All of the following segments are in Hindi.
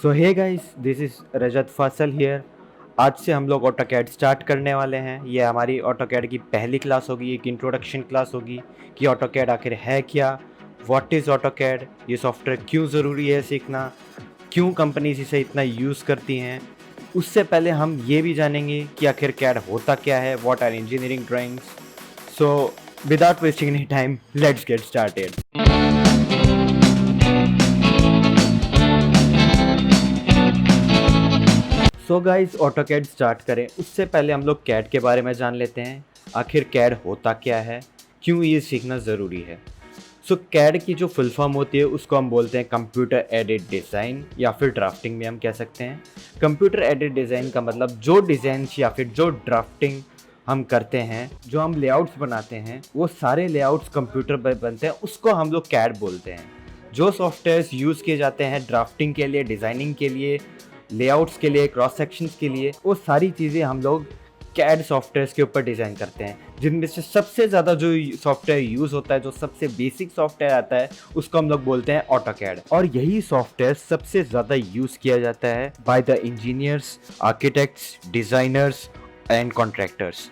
So hey guys, this is Rajat Fasal here. आज से हम लोग ऑटोकैड स्टार्ट करने वाले हैं। ये हमारी ऑटोकैड की पहली क्लास होगी, एक इंट्रोडक्शन क्लास होगी कि ऑटोकैड आखिर है क्या, व्हाट इज़ ऑटोकैड, ये सॉफ्टवेयर क्यों ज़रूरी है सीखना, क्यों कंपनीज इसे इतना यूज़ करती हैं। उससे पहले हम ये भी जानेंगे कि आखिर कैड होता क्या है, what are engineering drawings. So without wasting any time, let's get started. So guys, AutoCAD start करें उससे पहले हम लोग कैड के बारे में जान लेते हैं। आखिर कैड होता क्या है, क्यों ये सीखना ज़रूरी है। सो कैड की जो फुल फॉर्म होती है उसको हम बोलते हैं कंप्यूटर एडेड डिज़ाइन, या फिर ड्राफ्टिंग में हम कह सकते हैं। कंप्यूटर एडेड डिज़ाइन का मतलब जो डिज़ाइंस या फिर जो ड्राफ्टिंग हम करते हैं, जो हम लेआउट्स बनाते हैं, वो सारे लेआउट्स कंप्यूटर पर बनते हैं, उसको हम लोग कैड बोलते हैं। जो सॉफ्टवेयर्स यूज़ किए जाते हैं ड्राफ्टिंग के लिए, डिज़ाइनिंग के लिए, लेआउट्स के लिए, क्रॉस सेक्शंस के लिए, वो सारी चीज़ें हम लोग कैड सॉफ्टवेयर्स के ऊपर डिज़ाइन करते हैं। जिनमें से सबसे ज़्यादा जो सॉफ्टवेयर यूज़ होता है, जो सबसे बेसिक सॉफ्टवेयर आता है, उसको हम लोग बोलते हैं ऑटोकैड। और यही सॉफ्टवेयर सबसे ज़्यादा यूज़ किया जाता है by the engineers, architects, designers and contractors.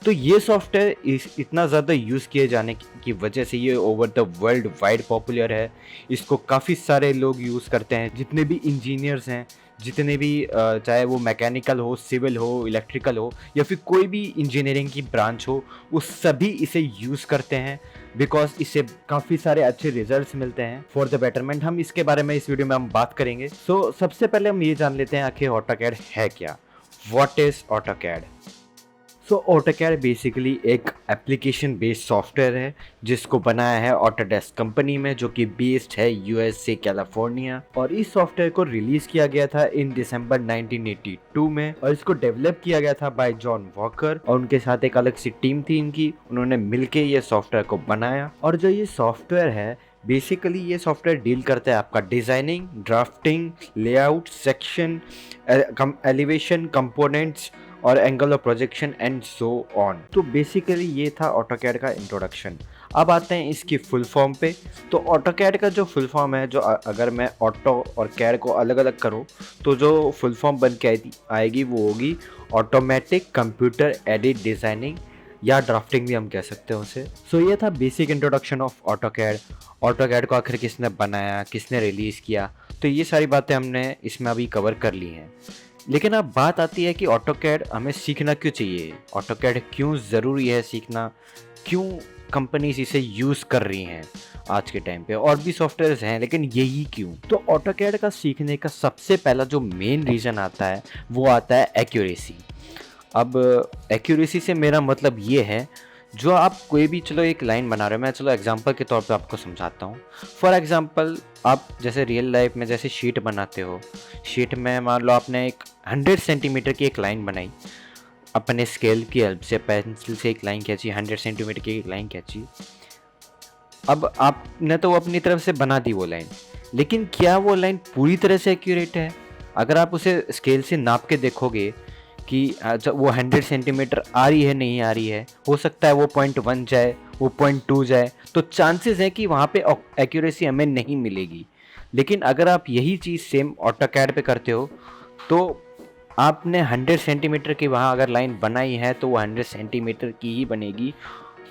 तो ये सॉफ्टवेयर इतना ज़्यादा यूज़ किए जाने की वजह से ये over the world wide popular है। इसको काफ़ी सारे लोग यूज़ करते हैं, जितने भी इंजीनियर्स हैं, जितने भी चाहे वो मैकेनिकल हो, सिविल हो, इलेक्ट्रिकल हो, या फिर कोई भी इंजीनियरिंग की ब्रांच हो, वो सभी इसे यूज़ करते हैं बिकॉज इससे काफ़ी सारे अच्छे रिजल्ट्स मिलते हैं फॉर द बेटरमेंट। हम इसके बारे में इस वीडियो में हम बात करेंगे। सो सबसे पहले हम ये जान लेते हैं आखिर ऑटोकैड है क्या, what is AutoCAD. So AutoCAD basically एक एप्लीकेशन बेस्ड सॉफ्टवेयर है जिसको बनाया है ऑटोडेस्क कंपनी में, जो कि बेस्ड है यूएसए कैलिफोर्निया। और इस सॉफ्टवेयर को रिलीज किया गया था इन दिसंबर 1982 में, और इसको डेवलप किया गया था बाय जॉन वॉकर, और उनके साथ एक अलग सी टीम थी इनकी। उन्होंने मिलके ये सॉफ्टवेयर को बनाया। और जो ये सॉफ्टवेयर है, बेसिकली ये सॉफ्टवेयर डील करता है आपका designing, drafting, layout, section, elevation, components और angle of projection and so on. तो बेसिकली ये था ऑटोकैड का इंट्रोडक्शन। अब आते हैं इसकी फुल फॉर्म पे। तो ऑटोकैड का जो फुल फॉर्म है, जो अगर मैं ऑटो और कैड को अलग अलग करूँ तो जो फुल फॉर्म बन के आएगी वो होगी ऑटोमेटिक कंप्यूटर एडिट डिज़ाइनिंग, या ड्राफ्टिंग भी हम कह सकते हैं उसे। सो ये था basic introduction of AutoCAD. AutoCAD को आखिर किसने बनाया, किसने रिलीज़ किया, तो ये सारी बातें हमने इसमें अभी कवर कर ली हैं। लेकिन अब बात आती है कि ऑटोकैड हमें सीखना क्यों चाहिए, ऑटोकैड क्यों ज़रूरी है सीखना, क्यों कंपनीज इसे यूज़ कर रही हैं आज के टाइम पे। और भी सॉफ्टवेयर्स हैं, लेकिन यही क्यों। तो ऑटोकैड का सीखने का सबसे पहला जो मेन रीज़न आता है वो आता है एक्यूरेसी। अब एक्यूरेसी से मेरा मतलब ये है, जो आप कोई भी, चलो एक लाइन बना रहे हो, मैं चलो एग्जांपल के तौर पे आपको समझाता हूँ। फॉर एग्जांपल, आप जैसे रियल लाइफ में जैसे शीट बनाते हो, शीट में मान लो आपने एक 100 सेंटीमीटर की एक लाइन बनाई, अपने स्केल की हेल्प से पेंसिल से एक लाइन खींची, 100 सेंटीमीटर की एक लाइन खींची। अब आपने तो अपनी तरफ से बना दी वो लाइन, लेकिन क्या वो लाइन पूरी तरह से एक्यूरेट है? अगर आप उसे स्केल से नाप के देखोगे कि जब वो 100 सेंटीमीटर आ रही है, नहीं आ रही है, हो सकता है वो 0.1 जाए, वो 0.2 जाए, तो चांसेस है कि वहाँ पे एक्यूरेसी हमें नहीं मिलेगी। लेकिन अगर आप यही चीज़ सेम ऑटोकैड पे करते हो, तो आपने 100 सेंटीमीटर की वहाँ अगर लाइन बनाई है तो वो 100 सेंटीमीटर की ही बनेगी,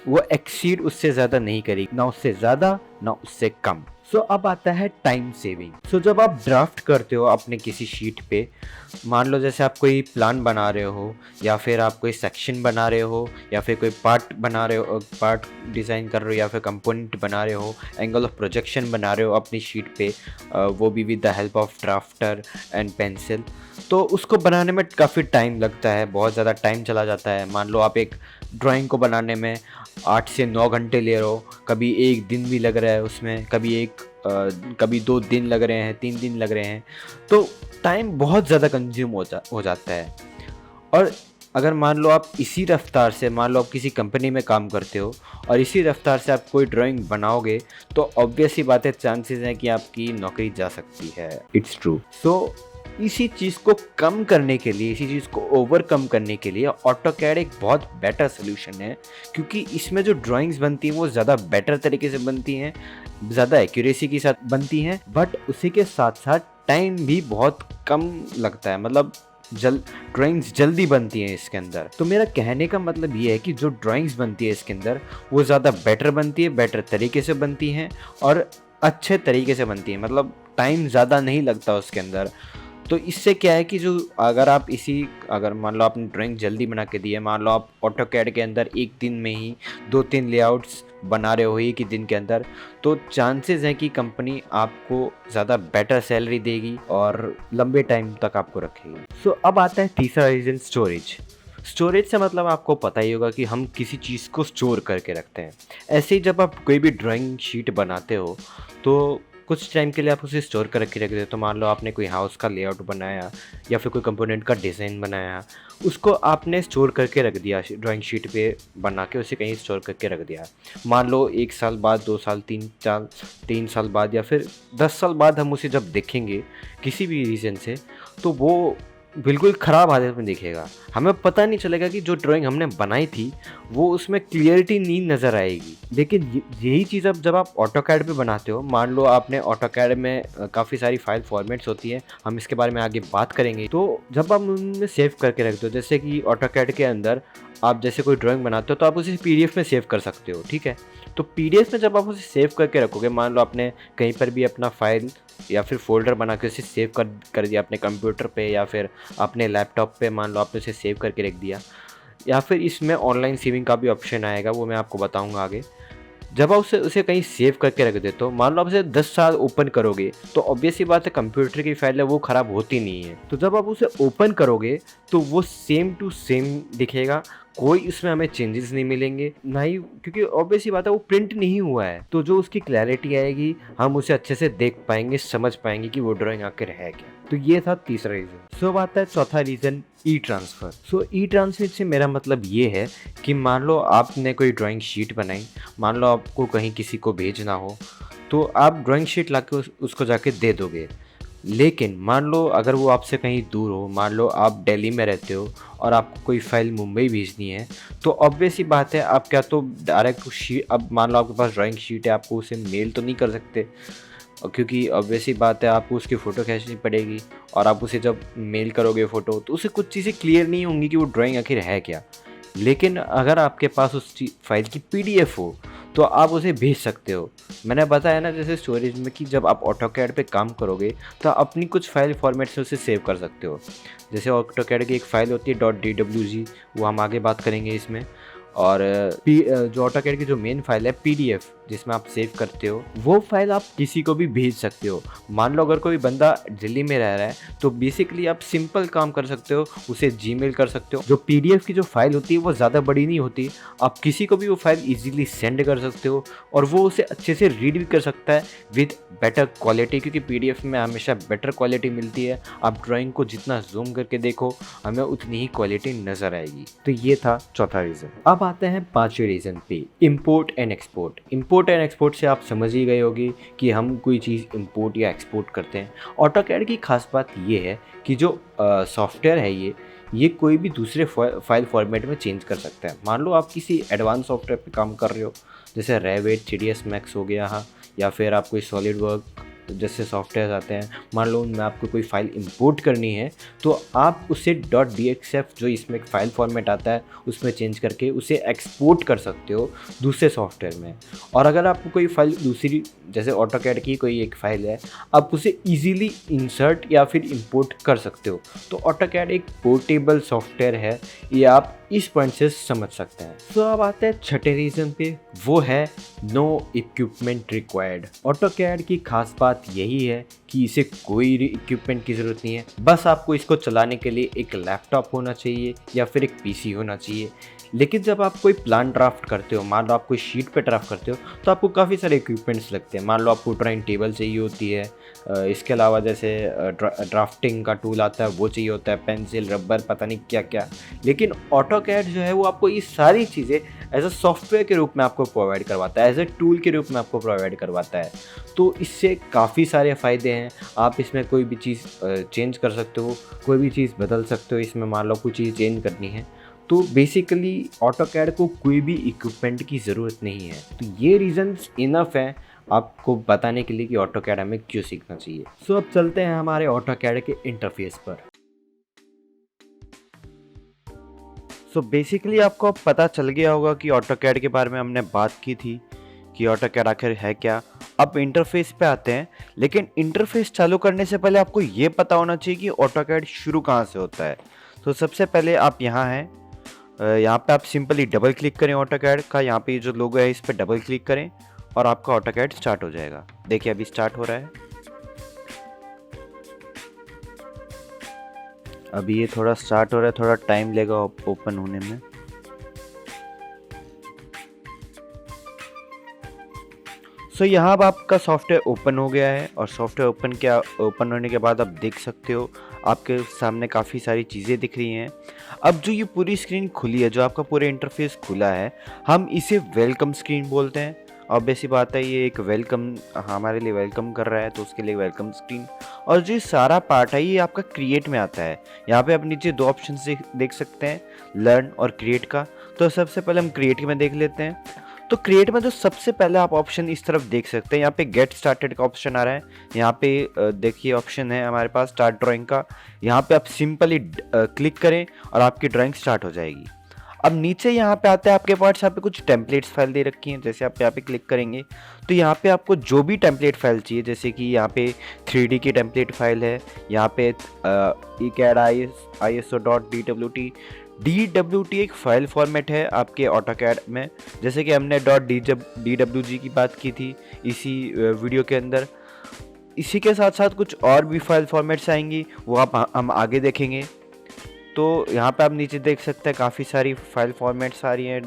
वो एक्सीड उससे ज़्यादा नहीं करेगी, ना उससे ज़्यादा ना उससे कम। सो अब आता है टाइम सेविंग। सो जब आप ड्राफ्ट करते हो अपने किसी शीट पे, मान लो जैसे आप कोई प्लान बना रहे हो, या फिर आप कोई सेक्शन बना रहे हो, या फिर कोई पार्ट बना रहे हो, पार्ट डिज़ाइन कर रहे हो, या फिर कंपोनेंट बना रहे हो, एंगल ऑफ प्रोजेक्शन बना रहे हो अपनी शीट पे, वो भी with the help of drafter and pencil, तो उसको बनाने में काफ़ी टाइम लगता है, बहुत ज़्यादा टाइम चला जाता है। मान लो आप एक ड्राइंग को बनाने में 8 से 9 घंटे ले रहे हो, कभी एक दिन भी लग रहा है उसमें, कभी 2 दिन लग रहे हैं, 3 दिन लग रहे हैं, तो टाइम बहुत ज़्यादा कंज्यूम हो जाता है। और अगर मान लो आप इसी रफ्तार से, मान लो आप किसी कंपनी में काम करते हो और इसी रफ्तार से आप कोई ड्राइंग बनाओगे, तो ऑब्वियस ही बात है, चांसेस हैं कि आपकी नौकरी जा सकती है। It's true. सो इसी चीज़ को कम करने के लिए, इसी चीज़ को ओवरकम करने के लिए ऑटोकैड एक बहुत बेटर सोल्यूशन है, क्योंकि इसमें जो ड्राइंग्स बनती हैं वो ज़्यादा बेटर तरीके से बनती हैं, ज़्यादा एक्यूरेसी के साथ बनती हैं, बट उसी के साथ साथ टाइम भी बहुत कम लगता है, मतलब ड्राइंग्स जल्दी बनती हैं इसके अंदर। तो मेरा कहने का मतलब ये है कि जो ड्राइंग्स बनती है इसके अंदर वो ज़्यादा बेटर बनती है, बेटर तरीके से बनती हैं और अच्छे तरीके से बनती हैं, मतलब टाइम ज़्यादा नहीं लगता उसके अंदर। तो इससे क्या है कि जो अगर मान लो आपने ड्राइंग जल्दी बना के दी है, मान लो आप ऑटोकैड के अंदर एक दिन में ही 2-3 लेआउट्स बना रहे हो एक ही दिन के अंदर, तो चांसेस हैं कि कंपनी आपको ज़्यादा बेटर सैलरी देगी और लंबे टाइम तक आपको रखेगी। सो अब आता है तीसरा रीज़न, स्टोरेज से मतलब आपको पता ही होगा कि हम किसी चीज़ को स्टोर करके रखते हैं। ऐसे ही जब आप कोई भी ड्राइंग शीट बनाते हो तो कुछ टाइम के लिए आप उसे स्टोर कर के रख देते हो। तो मान लो आपने कोई हाउस का लेआउट बनाया या फिर कोई कंपोनेंट का डिज़ाइन बनाया, उसको आपने स्टोर करके रख दिया, ड्राइंग शीट पे बना के उसे कहीं स्टोर करके रख दिया। मान लो 1 साल बाद, 2 साल, 3 साल बाद या फिर 10 साल बाद हम उसे जब देखेंगे किसी भी रीज़न से, तो वो बिल्कुल ख़राब हालत में दिखेगा। हमें पता नहीं चलेगा कि जो ड्राइंग हमने बनाई थी वो उसमें क्लियरिटी नहीं नज़र आएगी। लेकिन यही चीज़ अब जब आप ऑटोकैड पे बनाते हो, मान लो आपने ऑटोकैड में काफ़ी सारी फाइल फॉर्मेट्स होती हैं, हम इसके बारे में आगे बात करेंगे। तो जब आप उनमें सेव करके रखते हो, जैसे कि ऑटोकैड के अंदर आप जैसे कोई ड्राइंग बनाते हो तो आप उसे पीडीएफ में सेव कर सकते हो, ठीक है। तो पीडीएफ में जब आप उसे सेव करके रखोगे, मान लो आपने कहीं पर भी अपना फाइल या फिर फ़ोल्डर बना के उसे सेव कर दिया अपने कंप्यूटर पे या फिर अपने लैपटॉप पे, मान लो आपने उसे सेव करके रख दिया, या फिर इसमें ऑनलाइन सेविंग का भी ऑप्शन आएगा, वो मैं आपको बताऊंगा आगे। जब आप उसे कहीं सेव करके रख देते हो, मान लो आप उसे 10 साल ओपन करोगे तो ऑब्वियस सी बात है कंप्यूटर की फाइल है वो ख़राब होती नहीं है। तो जब आप उसे ओपन करोगे तो वो सेम टू सेम दिखेगा, कोई इसमें हमें चेंजेस नहीं मिलेंगे ना ही, क्योंकि ऑब्वियस सी बात है वो प्रिंट नहीं हुआ है। तो जो उसकी क्लैरिटी आएगी, हम उसे अच्छे से देख पाएंगे, समझ पाएंगे कि वो ड्राइंग आखिर है क्या। तो ये था तीसरा रीज़न। सो अब आता है चौथा रीज़न, ई ट्रांसफ़र। सो ई ट्रांसफ़र से मेरा मतलब ये है कि मान लो आपने कोई ड्राइंग शीट बनाई, मान लो आपको कहीं किसी को भेजना हो तो आप ड्राइंग शीट ला के उसको जाके दे दोगे। लेकिन मान लो अगर वो आपसे कहीं दूर हो, मान लो आप दिल्ली में रहते हो और आपको कोई फाइल मुंबई भेजनी है, तो ऑब्वियस ही बात है आप क्या तो डायरेक्ट अब मान लो आपके पास ड्राइंग शीट है, आपको उसे मेल तो नहीं कर सकते, क्योंकि ऑब्वियस ही बात है आपको उसकी फ़ोटो खींचनी पड़ेगी और आप उसे जब मेल करोगे फ़ोटो तो उसे कुछ चीज़ें क्लियर नहीं होंगी कि वो ड्राइंग आखिर है क्या। लेकिन अगर आपके पास उस फाइल की पीडीएफ हो तो आप उसे भेज सकते हो। मैंने बताया ना जैसे स्टोरेज में कि जब आप ऑटोकैड पे काम करोगे तो अपनी कुछ फाइल फॉर्मेट से उसे सेव कर सकते हो। जैसे ऑटोकैड की एक फ़ाइल होती है .dwg, वो हम आगे बात करेंगे इसमें। और जो ऑटोकैड की जो मेन फाइल है पीडीएफ जिसमें आप सेव करते हो, वो फाइल आप किसी को भी भेज सकते हो। मान लो अगर कोई बंदा दिल्ली में रह रहा है तो बेसिकली आप सिंपल काम कर सकते हो, उसे जीमेल कर सकते हो। जो पीडीएफ की जो फाइल होती है वो ज़्यादा बड़ी नहीं होती, आप किसी को भी वो फाइल इजीली सेंड कर सकते हो और वो उसे अच्छे से रीड भी कर सकता है विद बेटर क्वालिटी, क्योंकि पीडीएफ में हमेशा बेटर क्वालिटी मिलती है। आप ड्राइंग को जितना जूम करके देखो हमें उतनी ही क्वालिटी नज़र आएगी। तो ये था चौथा रीज़न। अब आते हैं पांचवें रीज़न पे, import and export. Import and export से आप समझ ही गए होगी कि हम कोई चीज़ इंपोर्ट या एक्सपोर्ट करते हैं। ऑटोकैड की खास बात ये है कि जो सॉफ्टवेयर है ये कोई भी दूसरे फाइल फॉर्मेट में चेंज कर सकता है। मान लो आप किसी एडवांस सॉफ्टवेयर पे काम कर रहे हो, जैसे रेविट, GDS Max हो गया, हाँ, या फिर आप कोई सॉलिड वर्क जैसे सॉफ्टवेयर आते हैं, मान लो उनमें आपको कोई फाइल इंपोर्ट करनी है तो आप उसे .dxf जो इसमें एक फ़ाइल फॉर्मेट आता है उसमें चेंज करके उसे एक्सपोर्ट कर सकते हो दूसरे सॉफ्टवेयर में। और अगर आपको कोई फाइल दूसरी, जैसे ऑटोकैड की कोई एक फ़ाइल है, आप उसे इजीली इंसर्ट या फिर इंपोर्ट कर सकते हो। तो ऑटोकैड एक पोर्टेबल सॉफ्टवेयर है, ये आप इस पॉइंट से समझ सकते हैं। तो अब आते हैं छठे रीज़न पे, वो है नो इक्विपमेंट रिक्वायर्ड। ऑटोकैड की खास बात यही है कि इसे कोई इक्विपमेंट की ज़रूरत नहीं है, बस आपको इसको चलाने के लिए एक लैपटॉप होना चाहिए या फिर एक पीसी होना चाहिए। लेकिन जब आप कोई प्लान ड्राफ्ट करते हो, मान लो आप कोई शीट पे ड्राफ्ट करते हो, तो आपको काफ़ी सारे इक्विपमेंट्स लगते हैं। मान लो आपको ड्राइंग टेबल चाहिए होती है, इसके अलावा जैसे ड्राफ्टिंग का टूल आता है वो चाहिए होता है, पेंसिल, रबर, पता नहीं क्या क्या। लेकिन ऑटोकैड जो है वो आपको ये सारी चीज़ें एज अ सॉफ्टवेयर के रूप में आपको प्रोवाइड करवाता है, एज अ टूल के रूप में आपको प्रोवाइड करवाता है। तो इससे काफ़ी सारे फ़ायदे हैं। आप इसमें कोई भी चीज़ चेंज कर सकते हो, कोई भी चीज़ बदल सकते हो इसमें। मान लो कोई चीज़ चेंज करनी है तो बेसिकली ऑटोकैड को कोई भी इक्विपमेंट की ज़रूरत नहीं है। तो ये रीज़न्स इनफ है आपको बताने के लिए कि ऑटोकैड हमें क्यों सीखना चाहिए। सो अब चलते हैं हमारे ऑटोकैड के इंटरफेस पर। सो बेसिकली आपको अब पता चल गया होगा कि ऑटोकैड के बारे में हमने बात की थी कि ऑटोकैड आखिर है क्या। अब इंटरफेस पे आते हैं, लेकिन इंटरफेस चालू करने से पहले आपको ये पता होना चाहिए कि ऑटोकैड शुरू कहाँ से होता है। तो सबसे पहले आप यहाँ हैं, यहाँ पे आप सिंपली डबल क्लिक करें ऑटोकैड का, यहाँ पे जो लोगो है इस पर डबल क्लिक करें और आपका ऑटोकैड स्टार्ट हो जाएगा। देखिए अभी स्टार्ट हो रहा है। अभी ये थोड़ा स्टार्ट हो रहा है, थोड़ा टाइम लेगा ओपन होने में। सो यहाँ अब आपका सॉफ्टवेयर ओपन हो गया है और सॉफ्टवेयर ओपन होने के बाद आप देख सकते हो आपके सामने काफ़ी सारी चीज़ें दिख रही हैं। अब जो ये पूरी स्क्रीन खुली है, जो आपका पूरा इंटरफेस खुला है, हम इसे वेलकम स्क्रीन बोलते हैं। ऑब्वियस सी बात है, ये एक वेलकम हमारे लिए वेलकम कर रहा है, तो उसके लिए वेलकम स्क्रीन। और जो सारा पार्ट है ये आपका क्रिएट में आता है। यहाँ पे आप नीचे दो ऑप्शन देख सकते हैं, लर्न और क्रिएट का। तो सबसे पहले हम क्रिएट में देख लेते हैं। तो क्रिएट में जो सबसे पहले आप ऑप्शन इस तरफ देख सकते हैं, यहाँ पे गेट स्टार्टेड का ऑप्शन आ रहा है। यहाँ पे देखिए ऑप्शन है हमारे पास स्टार्ट ड्राइंग का। यहाँ पे आप सिंपली क्लिक करें और आपकी ड्राइंग स्टार्ट हो जाएगी। अब नीचे यहाँ पे आते हैं आपके पास, यहाँ पे कुछ टेम्पलेट्स फाइल दे रखी हैं। जैसे आप यहाँ पे क्लिक करेंगे तो यहाँ पे आपको जो भी टेम्पलेट फाइल चाहिए, जैसे कि यहाँ पे 3D की टेम्पलेट फाइल है, यहाँ पे ECAD ISO.DWT। DWT एक फाइल फॉर्मेट है आपके ऑटोकैड में, जैसे कि हमने .DWG की बात की थी इसी वीडियो के अंदर। इसी के साथ साथ कुछ और भी फाइल फॉर्मेट्स आएंगी, वो हम आगे देखेंगे। तो यहाँ पे आप नीचे देख सकते हैं काफ़ी सारी फाइल फॉर्मेट्स आ रही हैं,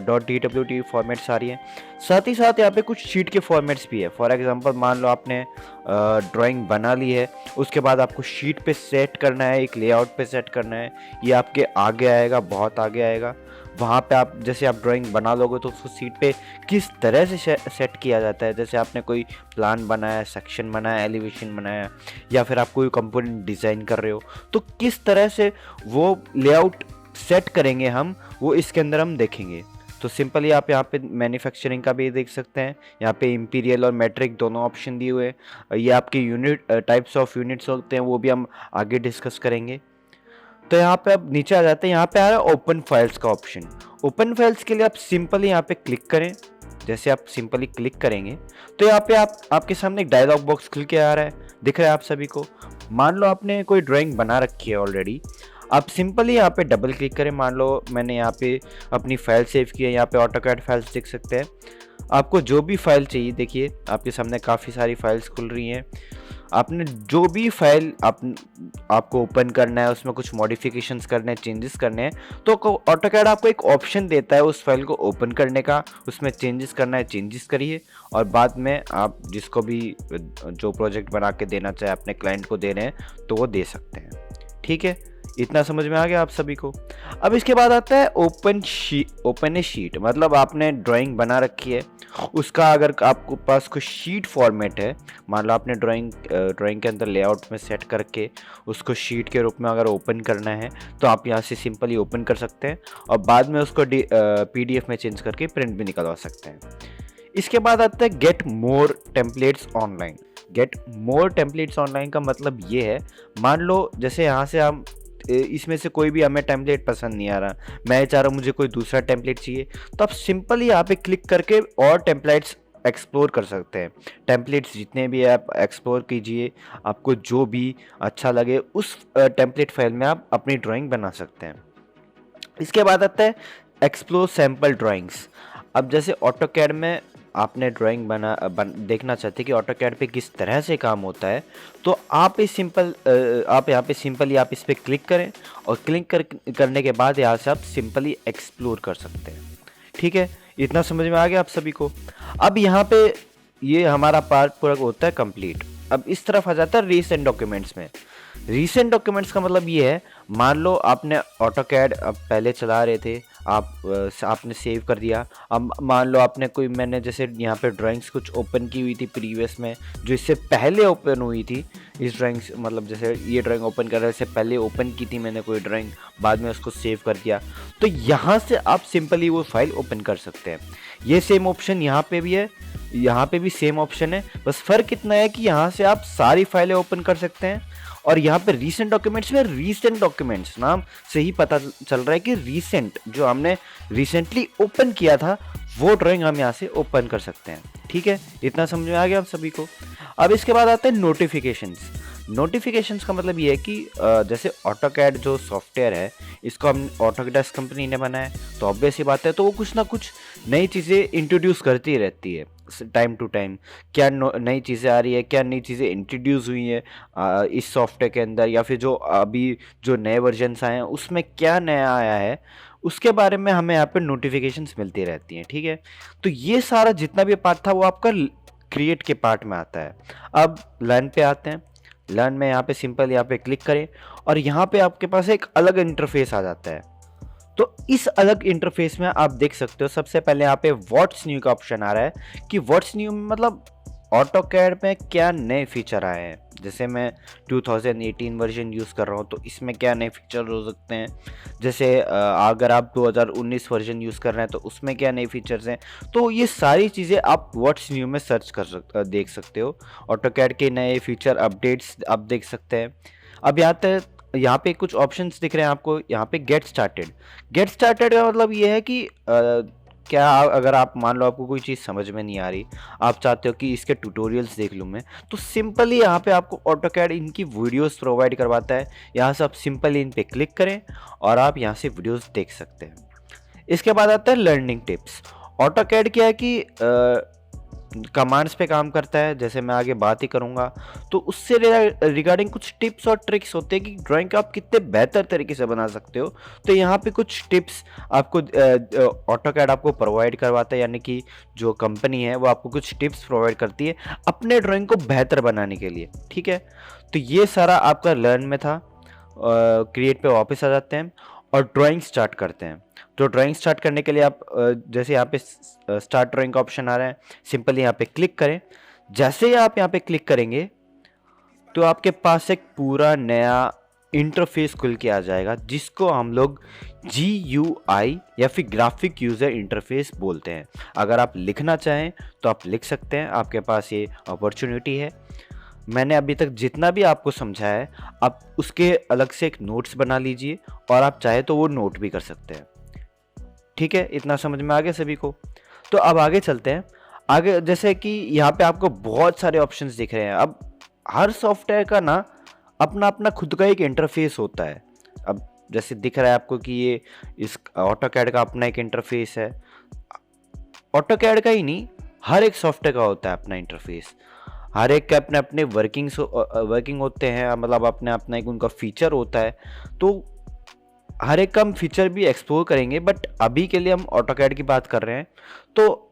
.DWT फॉर्मेट्स आ रही हैं। साथ ही साथ यहाँ पे कुछ शीट के फॉर्मेट्स भी है। फॉर एग्जांपल मान लो आपने ड्राइंग बना ली है, उसके बाद आपको शीट पे सेट करना है, एक लेआउट पे सेट करना है। ये आपके आगे आएगा, बहुत आगे आएगा। वहाँ पे आप जैसे आप ड्राइंग बना लोगे तो उसको सीट पे किस तरह से सेट किया जाता है। जैसे आपने कोई प्लान बनाया, सेक्शन बनाया, एलिवेशन बनाया, या फिर आप कोई कंपोनेंट डिज़ाइन कर रहे हो, तो किस तरह से वो लेआउट सेट करेंगे हम, वो इसके अंदर हम देखेंगे। तो सिंपली आप यहाँ पे मैन्युफैक्चरिंग का भी देख सकते हैं। यहाँ पे इंपीरियल और मेट्रिक दोनों ऑप्शन दिए हुए हैं। ये आपके यूनिट टाइप्स ऑफ यूनिट्स होते हैं, वो भी हम आगे डिस्कस करेंगे। तो यहाँ पे अब नीचे आ जाते हैं, यहाँ पे आ रहा है ओपन फाइल्स का ऑप्शन। ओपन फाइल्स के लिए आप सिंपली यहाँ पे क्लिक करें। जैसे आप सिंपली क्लिक करेंगे तो यहाँ पे आपके सामने एक डायलॉग बॉक्स खुल के आ रहा है, दिख रहा है आप सभी को। मान लो आपने कोई ड्राइंग बना रखी है ऑलरेडी, आप सिंपली यहाँ पे डबल क्लिक करें। मान लो मैंने यहाँ पे अपनी फाइल सेव की है, यहाँ पे ऑटोकैड फाइल्स देख सकते हैं। आपको जो भी फाइल चाहिए, देखिए आपके सामने काफ़ी सारी फाइल्स खुल रही हैं। आपने जो भी फाइल आपको ओपन करना है, उसमें कुछ मॉडिफिकेशंस करने हैं, चेंजेस करने हैं, तो ऑटोकैड आपको एक ऑप्शन देता है उस फाइल को ओपन करने का। उसमें चेंजेस करना है, चेंजेस करिए, और बाद में आप जिसको भी जो प्रोजेक्ट बना के देना चाहे अपने क्लाइंट को दे रहे हैं तो वो दे सकते हैं। ठीक है, इतना समझ में आ गया आप सभी को। अब इसके बाद आता है ओपन ए शीट। मतलब आपने ड्राइंग बना रखी है, उसका अगर आपको पास कोई शीट फॉर्मेट है, मान लो आपने ड्राइंग के अंदर लेआउट में सेट करके उसको शीट के रूप में अगर ओपन करना है, तो आप यहाँ से सिंपली ओपन कर सकते हैं और बाद में उसको PDF में चेंज करके प्रिंट भी निकलवा सकते हैं। इसके बाद आता है get more templates online. Get more templates online का मतलब ये है, मान लो जैसे यहाँ से हम इसमें से कोई भी हमें टेम्पलेट पसंद नहीं आ रहा, मैं चाह रहा हूँ मुझे कोई दूसरा टेम्पलेट चाहिए, तो आप सिंपली यहाँ पे क्लिक करके और टेम्पलेट्स एक्सप्लोर कर सकते हैं। टेम्पलेट्स जितने भी आप एक्सप्लोर कीजिए, आपको जो भी अच्छा लगे उस टेम्पलेट फाइल में आप अपनी ड्राइंग बना सकते हैं। इसके बाद आता है एक्सप्लोर सैम्पल ड्राइंग्स। अब जैसे ऑटोकैड में आपने ड्राइंग देखना चाहते हैं कि ऑटोकैड पे किस तरह से काम होता है, तो आप यहाँ पे सिंपली आप इस पर क्लिक करें और करने के बाद यहाँ से आप सिंपली एक्सप्लोर कर सकते हैं। ठीक है, इतना समझ में आ गया आप सभी को। अब यहाँ पे ये हमारा पार्ट पूरा होता है कंप्लीट। अब इस तरफ आ जाता है रीसेंट डॉक्यूमेंट्स में। रीसेंट डॉक्यूमेंट्स का मतलब ये है, मान लो आपने ऑटोकैड पहले चला रहे थे, आपने सेव कर दिया। अब मान लो आपने मैंने जैसे यहाँ पे ड्राइंग्स कुछ ओपन की हुई थी प्रीवियस में, जो इससे पहले ओपन हुई थी। इस ड्राइंग्स मतलब जैसे ये ड्राइंग ओपन कर रहे से पहले ओपन की थी मैंने कोई ड्राइंग, बाद में उसको सेव कर दिया, तो यहाँ से आप सिंपली वो फाइल ओपन कर सकते हैं। ये सेम ऑप्शन यहाँ पे भी है, यहाँ पे भी सेम ऑप्शन है, बस फ़र्क इतना है कि यहाँ से आप सारी फाइलें ओपन कर सकते हैं। और यहाँ पे रीसेंट डॉक्यूमेंट्स में रीसेंट डॉक्यूमेंट्स नाम से ही पता चल रहा है कि रीसेंट जो हमने रिसेंटली ओपन किया था वो ड्राइंग हम यहाँ से ओपन कर सकते हैं। ठीक है, इतना समझ में आ गया आप सभी को। अब इसके बाद आते हैं नोटिफिकेशंस। नोटिफिकेशंस का मतलब ये है कि जैसे ऑटोकैड जो सॉफ्टवेयर है इसको हम ऑटोडेस्क कंपनी ने बनाया है, तो ऑब्वियस ही बात है तो वो कुछ ना कुछ नई चीज़ें इंट्रोड्यूस करती रहती है टाइम टू टाइम। क्या नई चीज़ें आ रही है, क्या नई चीज़ें इंट्रोड्यूस हुई है इस सॉफ्टवेयर के अंदर, या फिर जो अभी जो नए वर्जन्स आए हैं उसमें क्या नया आया है, उसके बारे में हमें यहाँ पे नोटिफिकेशंस मिलती रहती हैं। ठीक है, तो ये सारा जितना भी पार्ट था वो आपका क्रिएट के पार्ट में आता है। अब लर्न पे आते हैं। लर्न में यहाँ पे सिंपल यहाँ पे क्लिक करें और यहाँ पे आपके पास एक अलग इंटरफेस आ जाता है। तो इस अलग इंटरफेस में आप देख सकते हो सबसे पहले यहाँ पे व्हाट्स न्यू का ऑप्शन आ रहा है कि व्हाट्स न्यू में मतलब ऑटोकैड में क्या नए फीचर आए हैं। जैसे मैं 2018 वर्जन यूज़ कर रहा हूँ तो इसमें क्या नए फीचर हो सकते हैं। जैसे अगर आप 2019 वर्जन यूज़ कर रहे हैं तो उसमें क्या नए फीचर्स हैं। तो ये सारी चीज़ें आप व्हाट्स न्यू में सर्च कर देख सकते हो। ऑटोकैड के नए फीचर अपडेट्स आप देख सकते हैं। अब यहाँ पे कुछ ऑप्शंस दिख रहे हैं आपको। यहाँ पे गेट स्टार्टेड। गेट स्टार्टेड का मतलब ये है कि क्या अगर आप मान लो आपको कोई चीज़ समझ में नहीं आ रही, आप चाहते हो कि इसके ट्यूटोरियल्स देख लूँ मैं, तो सिंपली यहाँ पे आपको ऑटोकैड इनकी वीडियोस प्रोवाइड करवाता है। यहाँ से आप सिंपली इन पे क्लिक करें और आप यहाँ से वीडियोस देख सकते हैं। इसके बाद आता है लर्निंग टिप्स। ऑटोकैड क्या है कि कमांड्स पे काम करता है, जैसे मैं आगे बात ही करूँगा। तो उससे रिगार्डिंग कुछ टिप्स और ट्रिक्स होते हैं कि ड्राइंग का आप कितने बेहतर तरीके से बना सकते हो। तो यहाँ पे कुछ टिप्स आपको ऑटोकैड आपको प्रोवाइड करवाता है, यानी कि जो कंपनी है वो आपको कुछ टिप्स प्रोवाइड करती है अपने ड्राइंग को बेहतर बनाने के लिए। ठीक है, तो ये सारा आपका लर्न में था। क्रिएट पे वापस आ जाते हैं और ड्राइंग स्टार्ट करते हैं। तो ड्राइंग स्टार्ट करने के लिए आप जैसे यहाँ पे स्टार्ट ड्राइंग का ऑप्शन आ रहा है, सिंपली यहाँ पे क्लिक करें। जैसे ही आप यहाँ पे क्लिक करेंगे तो आपके पास एक पूरा नया इंटरफेस खुल के आ जाएगा, जिसको हम लोग GUI या फिर ग्राफिक यूज़र इंटरफेस बोलते हैं। अगर आप लिखना चाहें तो आप लिख सकते हैं, आपके पास ये अपॉर्चुनिटी है। मैंने अभी तक जितना भी आपको समझाया है आप उसके अलग से एक नोट्स बना लीजिए और आप चाहे तो वो नोट भी कर सकते हैं। ठीक है, इतना समझ में आ गया सभी को। तो अब आगे चलते हैं। आगे जैसे कि यहाँ पे आपको बहुत सारे ऑप्शंस दिख रहे हैं। अब हर सॉफ्टवेयर का ना अपना अपना खुद का एक इंटरफेस होता है। अब जैसे दिख रहा है आपको कि ये इस ऑटोकैड का अपना एक इंटरफेस है। ऑटोकैड का ही नहीं, हर एक सॉफ्टवेयर का होता है अपना इंटरफेस। हर एक के अपने अपने वर्किंग होते हैं, मतलब अपने अपना एक उनका फीचर होता है। तो हर एक का हम फीचर भी एक्सप्लोर करेंगे, बट अभी के लिए हम ऑटोकैड की बात कर रहे हैं। तो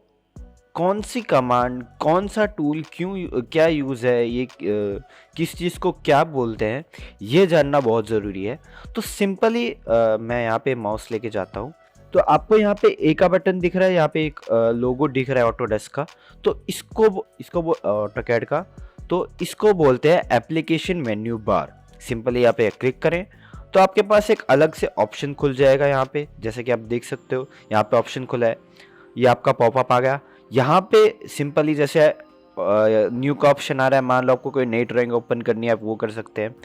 कौन सी कमांड, कौन सा टूल, क्यों, क्या यूज़ है, ये किस चीज़ को क्या बोलते हैं, ये जानना बहुत ज़रूरी है। तो सिंपली मैं यहाँ पे माउस लेके जाता हूँ। तो आपको यहाँ पे ए का बटन दिख रहा है, यहाँ पे एक लोगो दिख रहा है ऑटोडेस्क का। तो इसको ऑटोकैड का, तो इसको बोलते हैं एप्लीकेशन मेन्यू बार। सिंपली यहाँ पे क्लिक करें तो आपके पास एक अलग से ऑप्शन खुल जाएगा। यहाँ पे जैसे कि आप देख सकते हो, यहाँ पे ऑप्शन खुला है, ये आपका पॉपअप आ गया। यहाँ पे सिंपली जैसे न्यू का ऑप्शन आ रहा है, मान लो आपको कोई नई ड्राइंग ओपन करनी है, आप वो कर सकते हैं।